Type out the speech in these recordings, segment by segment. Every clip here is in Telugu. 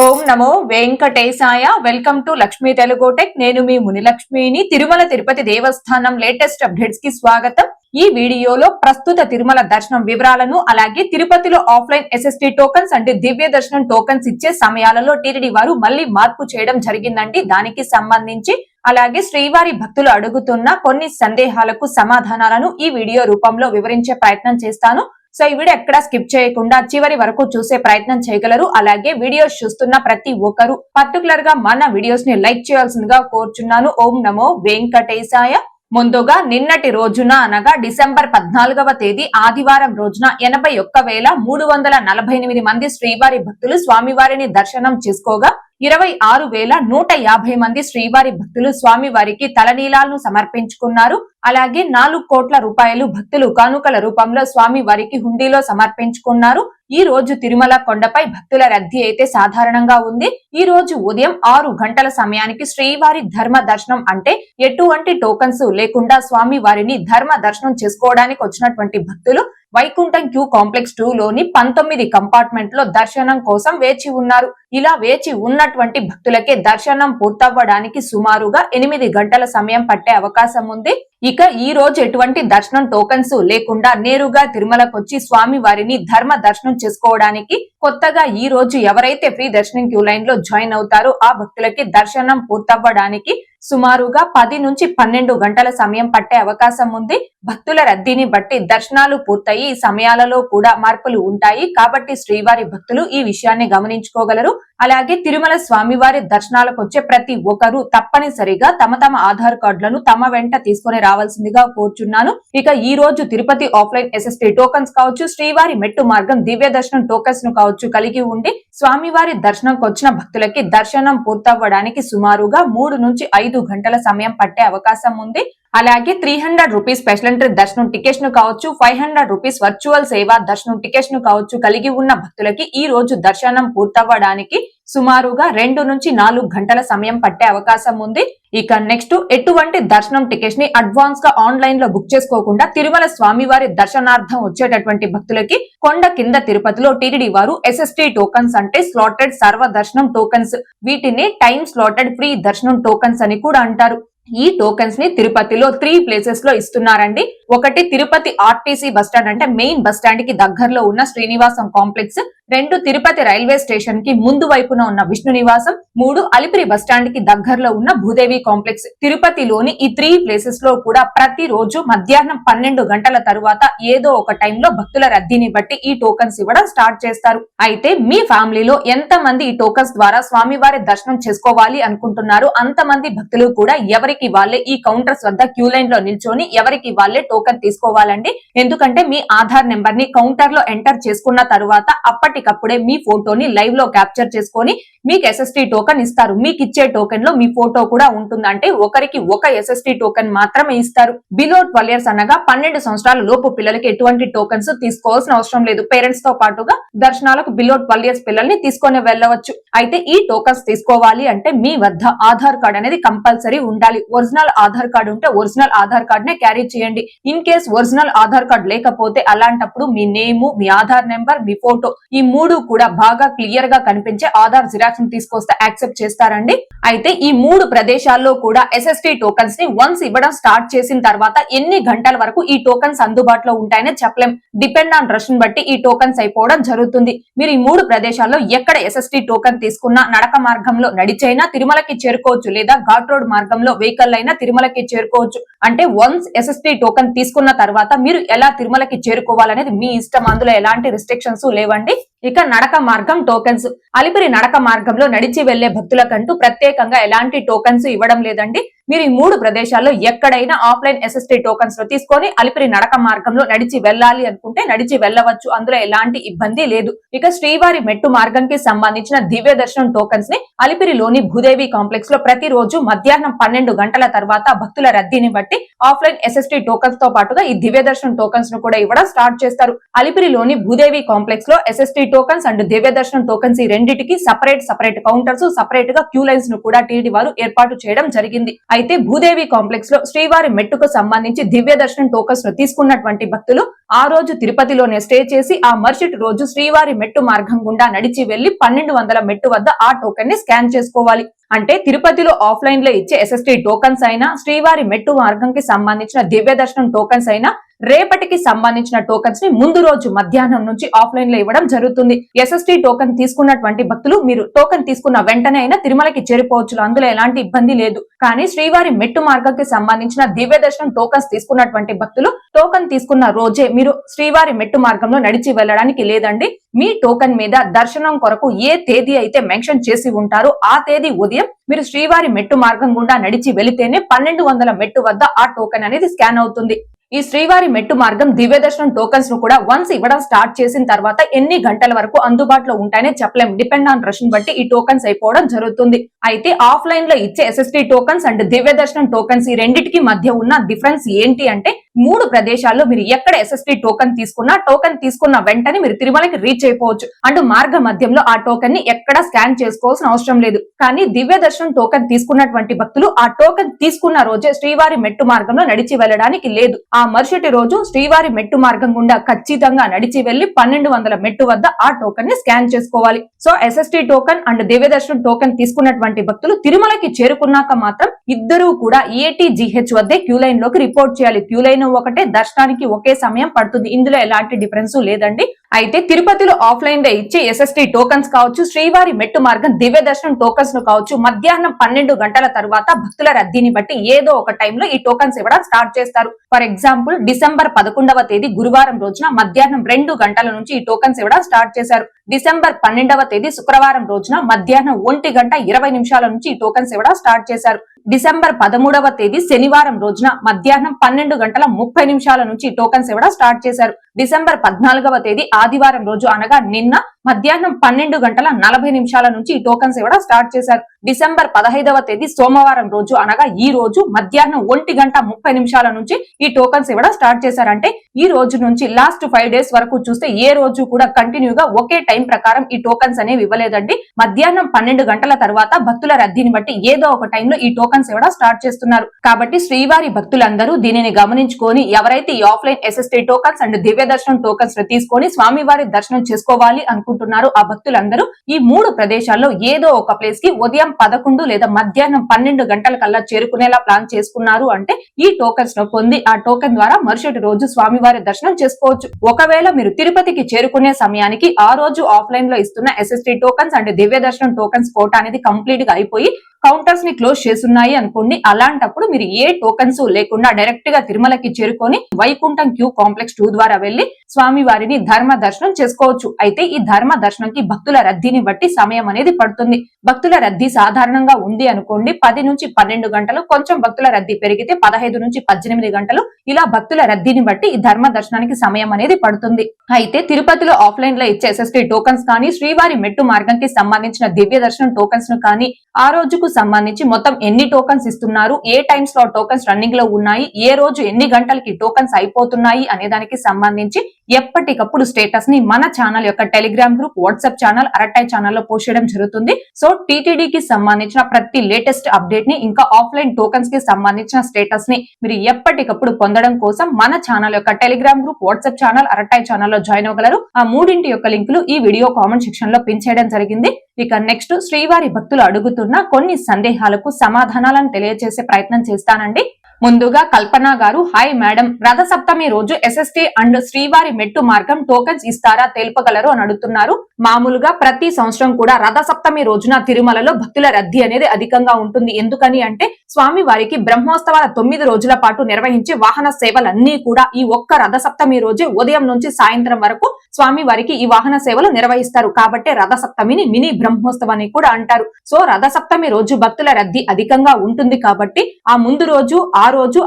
Om Namo Venkatesaya. Welcome to Lakshmi Telugu tech. నేను మీ మునిలక్ష్మిని. తిరుమల తిరుపతి దేవస్థానం లేటెస్ట్ అప్డేట్స్ కి స్వాగతం. ఈ వీడియోలో ప్రస్తుత తిరుమల దర్శనం వివరాలను, అలాగే తిరుపతిలో ఆఫ్లైన్ ఎస్ఎస్టీ టోకన్స్ అంటే దివ్య దర్శనం టోకన్స్ ఇచ్చే సమయాలలో టీటీడీ వారు మళ్ళీ మార్పు చేయడం జరిగిందండి. దానికి సంబంధించి అలాగే శ్రీవారి భక్తులు అడుగుతున్న కొన్ని సందేహాలకు సమాధానాలను ఈ వీడియో రూపంలో వివరించే ప్రయత్నం చేస్తాను. సో ఈ వీడియో ఎక్కడా స్కిప్ చేయకుండా చివరి వరకు చూసే ప్రయత్నం చేయగలరు. అలాగే వీడియోస్ చూస్తున్న ప్రతి ఒక్కరు పర్టికులర్ గా మన వీడియోస్ ని లైక్ చేయాల్సిందిగా కోరుచున్నాను. ఓం నమో వెంకటేశాయ. ముందుగా నిన్నటి రోజున అనగా డిసెంబర్ 14వ తేదీ ఆదివారం రోజున 81,348 మంది శ్రీవారి భక్తులు స్వామివారిని దర్శనం చేసుకోగా 26,150 మంది శ్రీవారి భక్తులు స్వామివారికి తలనీలాలను సమర్పించుకున్నారు. అలాగే 4 కోట్ల రూపాయలు భక్తులు కానుకల రూపంలో స్వామివారికి హుండీలో సమర్పించుకున్నారు. ఈ రోజు తిరుమల కొండపై భక్తుల రద్దీ అయితే సాధారణంగా ఉంది. ఈ రోజు ఉదయం 6 గంటల సమయానికి శ్రీవారి ధర్మ దర్శనం అంటే ఎటువంటి టోకన్స్ లేకుండా స్వామి వారిని ధర్మ దర్శనం చేసుకోవడానికి వచ్చినటువంటి భక్తులు వైకుంఠం క్యూ కాంప్లెక్స్ 2 లోని 19 కంపార్ట్మెంట్ లో దర్శనం కోసం వేచి ఉన్నారు. ఇలా వేచి ఉన్నటువంటి భక్తులకే దర్శనం పూర్తవ్వడానికి సుమారుగా 8 గంటల సమయం పట్టే అవకాశం ఉంది. ఇక ఈ రోజు ఎటువంటి దర్శనం టోకన్స్ లేకుండా నేరుగా తిరుమలకొచ్చి స్వామి వారిని ధర్మ దర్శనం చేసుకోవడానికి కొత్తగా ఈ రోజు ఎవరైతే ఫ్రీ దర్శనం క్యూ లైన్ లో జాయిన్ అవుతారో ఆ భక్తులకి దర్శనం పూర్తవ్వడానికి సుమారుగా 10 నుంచి 12 గంటల సమయం పట్టే అవకాశం ఉంది. భక్తుల రద్దీని బట్టి దర్శనాలు పూర్తయి ఈ సమయాలలో కూడా మార్పులు ఉంటాయి. కాబట్టి శ్రీవారి భక్తులు ఈ విషయాన్ని గమనించుకోగలరు. అలాగే తిరుమల స్వామివారి దర్శనాలకు వచ్చే ప్రతి ఒక్కరూ తప్పనిసరిగా తమ ఆధార్ కార్డులను తమ వెంట తీసుకుని రావాల్సిందిగా కోరుచున్నాను. ఇక ఈ రోజు తిరుపతి ఆఫ్లైన్ ఎస్ఎస్టీ టోకన్స్ కావచ్చు, శ్రీవారి మెట్టు మార్గం దివ్య దర్శనం టోకన్స్ ను కావచ్చు కలిగి ఉండి స్వామివారి దర్శనంకి వచ్చిన భక్తులకి దర్శనం పూర్తవ్వడానికి సుమారుగా 3 నుంచి 5 గంటల సమయం పట్టే అవకాశం ఉంది. అలాగే 300 రూపీస్ స్పెషల్ ఎంట్రీ దర్శనం టికెట్స్ ను కావచ్చు, 500 రూపీస్ వర్చువల్ సేవా దర్శనం టికెట్స్ ను కావచ్చు కలిగి ఉన్న భక్తులకి ఈ రోజు దర్శనం పూర్తవ్వడానికి సుమారుగా 2 నుంచి 4 గంటల సమయం పట్టే అవకాశం ఉంది. ఇక నెక్స్ట్ ఎటువంటి దర్శనం టికెట్స్ ని అడ్వాన్స్ గా ఆన్లైన్ లో బుక్ చేసుకోకుండా తిరుమల స్వామివారి దర్శనార్థం వచ్చేటటువంటి భక్తులకి కొండ కింద తిరుపతిలో టీటీడీ వారు ఎస్ఎస్టీ టోకన్స్ అంటే స్లాటెడ్ సర్వ దర్శనం టోకన్స్, వీటిని టైం స్లాటెడ్ ఫ్రీ దర్శనం టోకన్స్ అని కూడా అంటారు. ఈ టోకెన్స్ ని తిరుపతిలో 3 ప్లేసెస్ లో ఇస్తున్నారండి. ఒకటి తిరుపతి ఆర్టీసీ బస్టాండ్ అంటే మెయిన్ బస్టాండ్ కి దగ్గరలో ఉన్న Srinivasam complex, 2 Tirupati railway station కి ముందు వైపున ఉన్న విష్ణు నివాసం, 3 అలిపిరి బస్టాండ్ కి దగ్గరలో ఉన్న భూదేవి కాంప్లెక్స్. తిరుపతిలోని ఈ 3 ప్లేసెస్ లో కూడా ప్రతి రోజు మధ్యాహ్నం 12 గంటల తరువాత ఏదో ఒక టైంలో భక్తుల రద్దీని బట్టి ఈ టోకన్స్ ఇవ్వడం స్టార్ట్ చేస్తారు. అయితే మీ ఫ్యామిలీలో ఎంత మంది ఈ టోకన్స్ ద్వారా స్వామివారి దర్శనం చేసుకోవాలి అనుకుంటున్నారు అంతమంది భక్తులు కూడా ఎవరికి వాళ్ళే ఈ కౌంటర్స్ వద్ద క్యూ లైన్ లో నిల్చొని ఎవరికి వాళ్ళే టోకెన్ తీసుకోవాలండి. ఎందుకంటే మీ ఆధార్ నెంబర్ ని కౌంటర్ లో ఎంటర్ చేసుకున్న తరువాత అప్పటికప్పుడే మీ ఫోటోని లైవ్ లో క్యాప్చర్ చేసుకొని మీకు ఎస్ఎస్టీ టోకెన్ ఇస్తారు. మీకు ఇచ్చే టోకెన్ లో మీ ఫోటో కూడా ఉంటుంది. అంటే ఒకరికి ఒక ఎస్ఎస్టీ టోకెన్ మాత్రమే ఇస్తారు. బిలో 12 ఇయర్స్ అనగా 12 సంవత్సరాల లోపు పిల్లలకి ఎటువంటి టోకెన్స్ తీసుకోవాల్సిన అవసరం లేదు. పేరెంట్స్ తో పాటుగా దర్శనాలకు బిలో 12 ఇయర్స్ పిల్లల్ని తీసుకొని వెళ్ళవచ్చు. అయితే ఈ టోకెన్స్ తీసుకోవాలి అంటే మీ వద్ద ఆధార్ కార్డ్ అనేది కంపల్సరీ ఉండాలి. ఒరిజినల్ ఆధార్ కార్డు ఉంటే ఒరిజినల్ ఆధార్ కార్డ్ నే క్యారీ చేయండి. In case original Aadhaar card లేకపోతే అలాంటప్పుడు మీ నేము, మీ ఆధార్ నెంబర్, మీ ఫోటో ఈ 3 కూడా బాగా క్లియర్ గా కనిపించే ఆధార్ జిరాక్స్ తీసుకొస్తే యాక్సెప్ట్ చేస్తారండి. అయితే ఈ 3 ప్రదేశాల్లో కూడా ఎస్ఎస్టీ టోకన్స్ ని వన్స్ ఇవ్వడం స్టార్ట్ చేసిన తర్వాత ఎన్ని గంటల వరకు ఈ టోకన్స్ అందుబాటులో ఉంటాయని చెప్పలేం. డిపెండ్ ఆన్ రష్ ని బట్టి ఈ టోకన్స్ అయిపోవడం జరుగుతుంది. మీరు ఈ 3 ప్రదేశాల్లో ఎక్కడ ఎస్ఎస్టీ టోకన్ తీసుకున్నా నడక మార్గంలో నడిచైనా తిరుమలకి చేరుకోవచ్చు, లేదా ఘాట్ రోడ్ మార్గంలో వెహికల్ అయినా తిరుమలకి చేరుకోవచ్చు. అంటే వన్స్ ఎస్ఎస్టీ టోకన్ తీసుకున్న తర్వాత మీరు ఎలా తిరుమలకి చేరుకోవాలనేది మీ ఇష్టం. అందులో ఎలాంటి రిస్ట్రిక్షన్స్ లేవండి. ఇక నడక మార్గం టోకెన్స్, అలిపిరి నడక మార్గంలో నడిచి వెళ్లే భక్తులకంటూ ప్రత్యేకంగా ఎలాంటి టోకెన్స్ ఇవ్వడం లేదండి. మీరు ఈ 3 ప్రదేశాల్లో ఎక్కడైనా ఆఫ్లైన్ ఎస్ఎస్టీ టోకెన్స్ లో తీసుకొని అలిపిరి నడక మార్గంలో నడిచి వెళ్ళాలి అనుకుంటే నడిచి వెళ్ళవచ్చు. అందులో ఎలాంటి ఇబ్బంది లేదు. ఇక శ్రీవారి మెట్టు మార్గంకి సంబంధించిన దివ్య దర్శనం టోకెన్స్ ని అలిపిరిలోని భూదేవి కాంప్లెక్స్ లో ప్రతిరోజు మధ్యాహ్నం 12 గంటల తర్వాత భక్తుల రద్దీని బట్టి ఆఫ్లైన్ ఎస్ఎస్టీ టోకెన్స్ తో పాటుగా ఈ దివ్య దర్శనం టోకెన్స్ ను కూడా ఇవ్వడం స్టార్ట్ చేస్తారు. అలిపిరిలోని భూదేవి కాంప్లెక్స్ లో ఎస్ఎస్టీ టోకెన్స్ అండ్ దివ్య దర్శనం టోకెన్స్ ఈ రెండింటికి సపరేట్ కౌంటర్స్, సపరేట్ గా క్యూ లైన్స్ ను కూడా టీటీడీ వారు ఏర్పాటు చేయడం జరిగింది. అయితే భూదేవి కాంప్లెక్స్ లో శ్రీవారి మెట్టుకు సంబంధించి దివ్య దర్శనం టోకన్స్ ను తీసుకున్నటువంటి భక్తులు ఆ రోజు తిరుపతిలోనే స్టే చేసి ఆ మరుసటి రోజు శ్రీవారి మెట్టు మార్గం గుండా నడిచి వెళ్లి 1200 మెట్టు వద్ద ఆ టోకెన్ ని స్కాన్ చేసుకోవాలి. అంటే తిరుపతిలో ఆఫ్లైన్ లో ఇచ్చే SST టోకన్స్ అయినా, శ్రీవారి మెట్టు మార్గంకి సంబంధించిన దివ్య దర్శనం టోకన్స్ అయినా, రేపటికి సంబంధించిన టోకన్స్ ని ముందు రోజు మధ్యాహ్నం నుంచి ఆఫ్లైన్ లో ఇవ్వడం జరుగుతుంది. SST టోకన్ తీసుకున్నటువంటి భక్తులు మీరు టోకన్ తీసుకున్న వెంటనే అయినా తిరుమలకి చేరుకోవచ్చు, అందులో ఎలాంటి ఇబ్బంది లేదు. కానీ శ్రీవారి మెట్టు మార్గంకి సంబంధించిన దివ్య దర్శనం టోకన్స్ తీసుకున్నటువంటి భక్తులు టోకన్ తీసుకున్న రోజే మీరు శ్రీవారి మెట్టు మార్గంలో నడిచి వెళ్ళడానికి లేదండి. మీ టోకన్ మీద దర్శనం కొరకు ఏ తేదీ అయితే మెన్షన్ చేసి ఉంటారో ఆ తేదీ ఉదయం మీరు శ్రీవారి మెట్టు మార్గం గుండా నడిచి వెళితేనే 1200 మెట్టు వద్ద ఆ టోకెన్ అనేది స్కాన్ అవుతుంది. ఈ శ్రీవారి మెట్టు మార్గం దివ్య దర్శనం టోకన్స్ ను కూడా వన్స్ ఇవ్వడం స్టార్ట్ చేసిన తర్వాత ఎన్ని గంటల వరకు అందుబాటులో ఉంటాయనే చెప్పలేం. డిపెండ్ ఆన్ రష్ బట్టి ఈ టోకన్స్ అయిపోవడం జరుగుతుంది. అయితే ఆఫ్లైన్ లో ఇచ్చే SST టోకన్స్ అండ్ దివ్య దర్శనం టోకన్స్ ఈ రెండింటికి మధ్య ఉన్న డిఫరెన్స్ ఏంటి అంటే 3 ప్రదేశాల్లో మీరు ఎక్కడ SST టోకన్ తీసుకున్నా టోకన్ తీసుకున్న వెంటనే మీరు తిరుమలకి రీచ్ అయిపోవచ్చు. అండ్ మార్గ మధ్యంలో ఆ టోకన్ ని ఎక్కడ స్కాన్ చేసుకోవాల్సిన అవసరం లేదు. కానీ దివ్య దర్శనం టోకన్ తీసుకున్నటువంటి భక్తులు ఆ టోకన్ తీసుకున్న రోజే శ్రీవారి మెట్టు మార్గంలో నడిచి వెళ్ళడానికి లేదు. ఆ మరుసటి రోజు శ్రీవారి మెట్టు మార్గం గుండా ఖచ్చితంగా నడిచి వెళ్లి 1200 మెట్టు వద్ద ఆ టోకన్ ని స్కాన్ చేసుకోవాలి. సో SST టోకన్ అండ్ దివ్య దర్శనం టోకన్ తీసుకున్నటువంటి భక్తులు తిరుమలకి చేరుకున్నాక మాత్రం ఇద్దరూ కూడా ATGH వద్దే క్యూ లైన్ లోకి రిపోర్ట్ చేయాలి. క్యూ లైన్ ఒకటే, దర్శనానికి ఒకే సమయం పడుతుంది. ఇందులో ఎలాంటి డిఫరెన్స్ లేదండి. అయితే తిరుపతిలో ఆఫ్లైన్ లో ఇచ్చే SST టోకన్స్ కావచ్చు, శ్రీవారి మెట్టు మార్గం దివ్య దర్శనం టోకన్స్ ను కావచ్చు, మధ్యాహ్నం 12 గంటల తర్వాత భక్తుల రద్దీని బట్టి ఏదో ఒక టైంలో ఈ టోకన్స్ ఇవ్వడం స్టార్ట్ చేస్తారు. ఫర్ ఎగ్జాంపుల్ డిసెంబర్ 11వ తేదీ గురువారం రోజున మధ్యాహ్నం 2 గంటల నుంచి ఈ టోకన్స్ ఇవ్వడం స్టార్ట్ చేశారు. డిసెంబర్ 12వ తేదీ శుక్రవారం రోజున మధ్యాహ్నం 1:20 నుంచి ఈ టోకన్స్ ఇవ్వడం స్టార్ట్ చేశారు. డిసెంబర్ 13వ తేదీ శనివారం రోజున మధ్యాహ్నం 12:30 నుంచి టోకన్స్ ఇవ్వడం స్టార్ట్ చేశారు. డిసెంబర్ 14వ తేదీ ఆదివారం రోజు అనగా నిన్న మధ్యాహ్నం 12:40 నుంచి ఈ టోకన్స్ ఇవ్వడం స్టార్ట్ చేశారు. డిసెంబర్ 15వ తేదీ సోమవారం రోజు అనగా ఈ రోజు మధ్యాహ్నం 1:30 నుంచి ఈ టోకన్స్ ఇవ్వడం స్టార్ట్ చేశారు. అంటే ఈ రోజు నుంచి లాస్ట్ 5 డేస్ వరకు చూస్తే ఏ రోజు కూడా కంటిన్యూగా ఒకే టైం ప్రకారం ఈ టోకన్స్ అనేవి ఇవ్వలేదండి. మధ్యాహ్నం 12 గంటల తర్వాత భక్తుల రద్దీని బట్టి ఏదో ఒక టైంలో ఈ టోకన్స్ ఇవ్వడం స్టార్ట్ చేస్తున్నారు. కాబట్టి శ్రీవారి భక్తులందరూ దీనిని గమనించుకొని ఎవరైతే ఈ ఆఫ్లైన్ SST టోకన్స్ అండ్ దివ్య దర్శనం టోకన్స్ ను తీసుకొని స్వామివారి దర్శనం చేసుకోవాలి అనుకుంటున్నారు ఆ భక్తులందరూ ఈ 3 ప్రదేశాల్లో ఏదో ఒక ప్లేస్ కి ఉదయం 11 లేదా మధ్యాహ్నం 12 గంటల కల్లా చేరుకునేలా ప్లాన్ చేసుకున్నారు అంటే ఈ టోకన్స్ ను పొంది ఆ టోకెన్ ద్వారా మరుసటి రోజు స్వామివారి దర్శనం చేసుకోవచ్చు. ఒకవేళ మీరు తిరుపతికి చేరుకునే సమయానికి ఆ రోజు ఆఫ్లైన్ లో ఇస్తున్న SST టోకన్స్ అండ్ దివ్య దర్శనం టోకన్స్ కోట అనేది కంప్లీట్ గా అయిపోయి కౌంటర్స్ ని క్లోజ్ చేస్తున్నాయి అనుకోండి, అలాంటప్పుడు మీరు ఏ టోకన్స్ లేకుండా డైరెక్ట్ గా తిరుమలకి చేరుకొని వైకుంఠం క్యూ కాంప్లెక్స్ 2 ద్వారా వెళ్లి స్వామి వారిని ధర్మ దర్శనం చేసుకోవచ్చు. అయితే ఈ ధర్మ దర్శనంకి భక్తుల రద్దీని బట్టి సమయం అనేది పడుతుంది. భక్తుల రద్దీ సాధారణంగా ఉంది అనుకోండి 10 నుంచి 12 గంటలు, కొంచెం భక్తుల రద్దీ పెరిగితే 15 నుంచి 18 గంటలు, ఇలా భక్తుల రద్దీని బట్టి ఈ ధర్మ దర్శనానికి సమయం అనేది పడుతుంది. అయితే తిరుపతిలో ఆఫ్లైన్ లో ఇచ్చే SST టోకన్స్ కానీ, శ్రీవారి మెట్టు మార్గంకి సంబంధించిన దివ్య దర్శనం టోకన్స్ ను కానీ ఆ రోజుకు సంబంధించి మొత్తం ఎన్ని టోకన్స్ ఇస్తున్నారు, ఏ టైమ్స్ లో టోకన్స్ రన్నింగ్ లో ఉన్నాయి, ఏ రోజు ఎన్ని గంటలకి టోకన్స్ అయిపోతున్నాయి అనే దానికి సంబంధించి ఎప్పటికప్పుడు స్టేటస్ ని మన ఛానల్ యొక్క టెలిగ్రామ్ గ్రూప్, వాట్సాప్ ఛానల్, అరటాయ్ ఛానల్లో పోస్ట్ చేయడం జరుగుతుంది. సో టీటీడీకి సంబంధించిన ప్రతి లేటెస్ట్ అప్డేట్ ని ఇంకా ఆఫ్లైన్ టోకన్స్ కి సంబంధించిన స్టేటస్ ని మీరు ఎప్పటికప్పుడు పొందడం కోసం మన ఛానల్ యొక్క టెలిగ్రామ్ గ్రూప్, వాట్సాప్ ఛానల్, అరటాయ్ ఛానల్లో జాయిన్ అవ్వగలరు. ఆ మూడింటి యొక్క లింకులు ఈ వీడియో కామెంట్ సెక్షన్ లో పిన్ చేయడం జరిగింది. ఇక నెక్స్ట్ శ్రీవారి భక్తులు అడుగుతున్న కొన్ని సందేహాలకు సమాధానాలను తెలియజేసే ప్రయత్నం చేస్తానండి. ముందుగా కల్పన గారు, హాయ్ మేడం, రథ సప్తమి రోజు SST అండ్ శ్రీవారి మెట్టు మార్గం టోకెన్స్ ఇస్తారా తెలుపగలరు అని అడుగుతున్నారు. మామూలుగా ప్రతి సంవత్సరం కూడా రథ సప్తమి రోజున తిరుమలలో భక్తుల రద్దీ అనేది అధికంగా ఉంటుంది. ఎందుకని అంటే స్వామి వారికి బ్రహ్మోత్సవాల 9 రోజుల పాటు నిర్వహించే వాహన సేవలన్నీ కూడా ఈ ఒక్క రథ సప్తమి రోజే ఉదయం నుంచి సాయంత్రం వరకు స్వామి వారికి ఈ వాహన సేవలు నిర్వహిస్తారు. కాబట్టి రథ సప్తమిని మినీ బ్రహ్మోత్సవాన్ని కూడా అంటారు. సో రథ సప్తమి రోజు భక్తుల రద్దీ అధికంగా ఉంటుంది. కాబట్టి ఆ ముందు రోజు,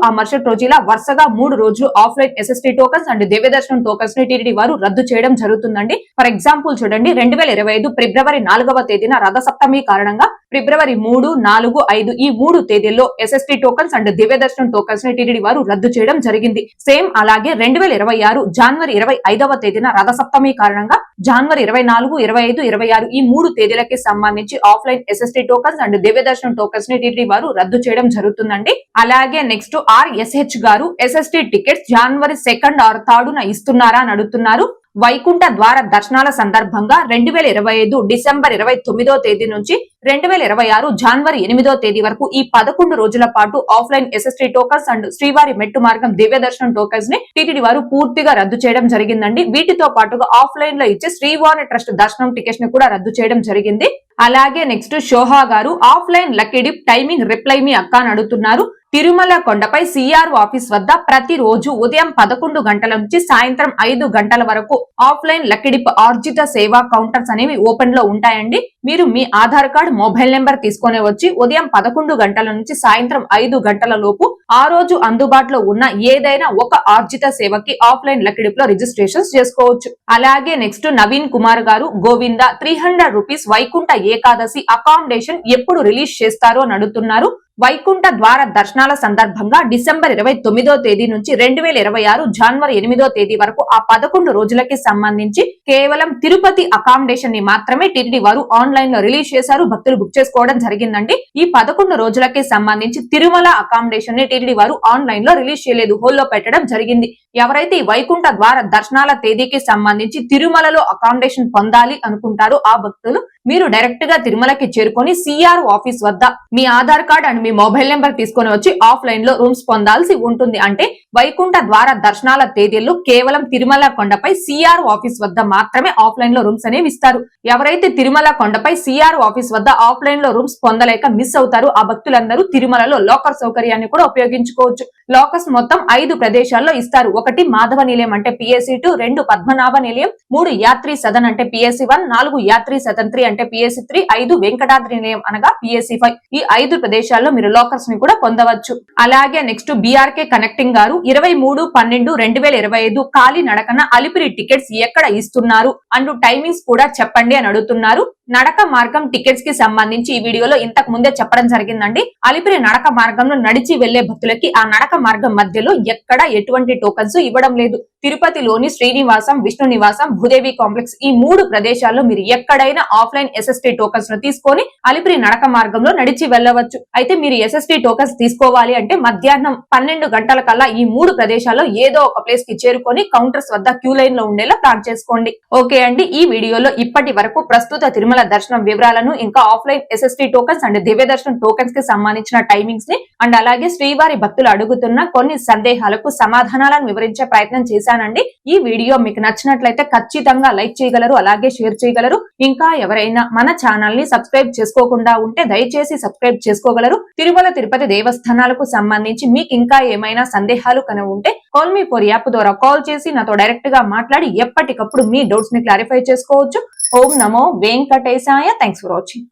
ఆ మరుసటి రోజు ఇలా వరుసగా 3 రోజులు ఆఫ్లైన్ SST టోకన్స్ అండ్ దివ్య దర్శనం టోకన్స్ ని టీటీడీ వారు రద్దు చేయడం జరుగుతుందండి. ఫర్ ఎగ్జాంపుల్ చూడండి, 2025 ఫిబ్రవరి 4వ తేదీన రథ సప్తమి కారణంగా ఫిబ్రవరి 3, 4, 5 ఈ 3 తేదీల తేదీల్లో ఎస్ఎస్టీ టోకన్స్ అండ్ దివ్య దర్శనం టోకన్స్ ని టీటీడీ వారు రద్దు చేయడం జరిగింది. సేమ్ అలాగే 2026 జనవరి 25వ తేదీన రథసప్తమి కారణంగా జనవరి 24, 25, 26 ఈ 3 తేదీలకి సంబంధించి ఆఫ్లైన్ ఎస్ఎస్టీ టోకన్స్ అండ్ దివ్య దర్శనం టోకన్స్ ని టీటీడీ వారు రద్దు చేయడం జరుగుతుందండి. అలాగే నెక్స్ట్ RSH గారు ఎస్ఎస్టీ టికెట్స్ జనవరి 2 ఆర్ 3న ఇస్తున్నారా అని అడుగుతున్నారు. వైకుంఠ ద్వార దర్శనాల సందర్భంగా 2025 డిసెంబర్ 29వ తేదీ నుంచి 2026 జనవరి 8వ తేదీ వరకు ఈ 11 రోజుల పాటు ఆఫ్లైన్ ఎస్ఎస్టీ టోకన్స్ అండ్ శ్రీవారి మెట్టు మార్గం దివ్య దర్శనం టోకన్స్ ని టీటీడీ వారు పూర్తిగా రద్దు చేయడం జరిగిందండి. వీటితో పాటుగా ఆఫ్లైన్ లో ఇచ్చే శ్రీవారి ట్రస్ట్ దర్శనం టికెట్స్ ని కూడా రద్దు చేయడం జరిగింది. అలాగే నెక్స్ట్ షోహా గారు offline lucky dip timing reply మీ అక్క అని అడుగుతున్నారు. తిరుమల కొండపై సిఆర్ఓ ఆఫీస్ వద్ద ప్రతిరోజు ఉదయం 11 గంటల నుంచి సాయంత్రం 5 గంటల వరకు ఆఫ్లైన్ లక్కీడిప్ ఆర్జిత సేవా కౌంటర్స్ అనేవి ఓపెన్ లో ఉంటాయండి. మీరు మీ ఆధార్ కార్డ్, మొబైల్ నెంబర్ తీసుకొని వచ్చి ఉదయం 11 గంటల నుంచి సాయంత్రం 5 గంటల లోపు ఆ రోజు అందుబాటులో ఉన్న ఏదైనా ఒక ఆర్జిత సేవకి ఆఫ్లైన్ లక్కీడిప్ లో రిజిస్ట్రేషన్ చేసుకోవచ్చు. అలాగే నెక్స్ట్ నవీన్ కుమార్ గారు గోవింద 300 రూపీస్ వైకుంఠ ఏకాదశి అకామిడేషన్ ఎప్పుడు రిలీజ్ చేస్తారు అని అడుగుతున్నారు. వైకుంఠ ద్వార దర్శనాల సందర్భంగా డిసెంబర్ 29వ తేదీ నుంచి 2026 జనవరి 8వ తేదీ వరకు ఆ 11 రోజులకి సంబంధించి కేవలం తిరుపతి అకామిడేషన్ ని మాత్రమే టీటీడీ వారు ఆన్లైన్ లో రిలీజ్ చేశారు. భక్తులు బుక్ చేసుకోవడం జరిగిందండి. ఈ 11 రోజులకి సంబంధించి తిరుమల అకామిడేషన్ ని టీటీడీ వారు ఆన్లైన్ లో రిలీజ్ చేయలేదు, హోల్లో పెట్టడం జరిగింది. ఎవరైతే ఈ వైకుంఠ ద్వార దర్శనాల తేదీకి సంబంధించి తిరుమలలో అకామిడేషన్ పొందాలి అనుకుంటారో ఆ భక్తులు మీరు డైరెక్ట్ గా తిరుమలకి చేరుకొని సిఆర్ఓ ఆఫీస్ వద్ద మీ ఆధార్ కార్డ్ అండ్ మీ మొబైల్ నెంబర్ తీసుకొని వచ్చి ఆఫ్లైన్ లో రూమ్స్ పొందాల్సి ఉంటుంది. అంటే వైకుంఠ ద్వార దర్శనాల తేదీల్లో కేవలం తిరుమల కొండపై సిఆర్ఓ ఆఫీస్ వద్ద మాత్రమే ఆఫ్లైన్ లో రూమ్స్ అనేవి ఇస్తారు. ఎవరైతే తిరుమల కొండపై సిఆర్ఓ ఆఫీస్ వద్ద ఆఫ్లైన్ లో రూమ్స్ పొందలేక మిస్ అవుతారు ఆ భక్తులందరూ తిరుమలలో లోకర్ సౌకర్యాన్ని కూడా ఉపయోగించుకోవచ్చు. లోకర్స్ మొత్తం 5 ప్రదేశాల్లో ఇస్తారు. 1 మాధవ నిలయం అంటే PSC2, 2 పద్మనాభ నిలయం, 3 యాత్రి సదన్ అంటే PSC1, 4 యాత్రి సదన్ 3 అంటే PSC3, 5 వెంకటాద్రి నిలయం అనగా PSC5. ఈ 5 ప్రదేశాల్లో మీరు లోకర్స్ ని కూడా పొందవచ్చు. అలాగే నెక్స్ట్ BRK కనెక్టింగ్ గారు 23/12/2025 కాలి నడకన అలిపిరి టికెట్స్ ఎక్కడ ఇస్తున్నారు అండ్ టైమింగ్స్ కూడా చెప్పండి అని అడుగుతున్నారు. నడక మార్గం టికెట్స్ కి సంబంధించి ఈ వీడియోలో ఇంతకు ముందే చెప్పడం జరిగిందండి. అలిపిరి నడక మార్గంలో నడిచి వెళ్లే భక్తులకి ఆ నడక మార్గం మధ్యలో ఎక్కడ ఎటువంటి టోకన్స్ ఇవ్వడం లేదు. తిరుపతిలోని శ్రీనివాసం, విష్ణు నివాసం, భూదేవి కాంప్లెక్స్ ఈ 3 ప్రదేశాల్లో మీరు ఎక్కడైనా ఆఫ్లైన్ SST టోకన్స్ ను తీసుకొని అలిపిరి నడక మార్గంలో నడిచి వెళ్ళవచ్చు. అయితే మీరు SST టోకన్స్ తీసుకోవాలి అంటే మధ్యాహ్నం 12 గంటల కల్లా ఈ 3 ప్రదేశాల్లో ఏదో ఒక ప్లేస్ కి చేరుకొని కౌంటర్స్ వద్ద క్యూ లైన్ లో ఉండేలా ప్లాన్ చేసుకోండి. ఓకే అండి, ఈ వీడియోలో ఇప్పటి వరకు ప్రస్తుత తిరుమల దర్శనం వివరాలను, ఇంకా ఆఫ్లైన్ SST టోకన్స్ అండ్ దివ్య దర్శనం టోకన్స్ కి సంబంధించిన టైమింగ్స్ ని అండ్ అలాగే శ్రీవారి భక్తులు అడుగుతున్న కొన్ని సందేహాలకు సమాధానాలను వివరించే ప్రయత్నం చేశానండి. ఈ వీడియో మీకు నచ్చినట్లయితే ఖచ్చితంగా లైక్ చేయగలరు, అలాగే షేర్ చేయగలరు. ఇంకా ఎవరైనా మన ఛానల్ ని సబ్స్క్రైబ్ చేసుకోకుండా ఉంటే దయచేసి సబ్స్క్రైబ్ చేసుకోగలరు. తిరుమల తిరుపతి దేవస్థానాలకు సంబంధించి మీకు ఇంకా ఏమైనా సందేహాలు కనుక ఉంటే కాల్ మీ ఫోర్ యాప్ ద్వారా కాల్ చేసి నాతో డైరెక్ట్ గా మాట్లాడి ఎప్పటికప్పుడు మీ డౌట్స్ ని క్లారిఫై చేసుకోవచ్చు. ఓం నమో వెంకటేశాయ. Thanks for watching.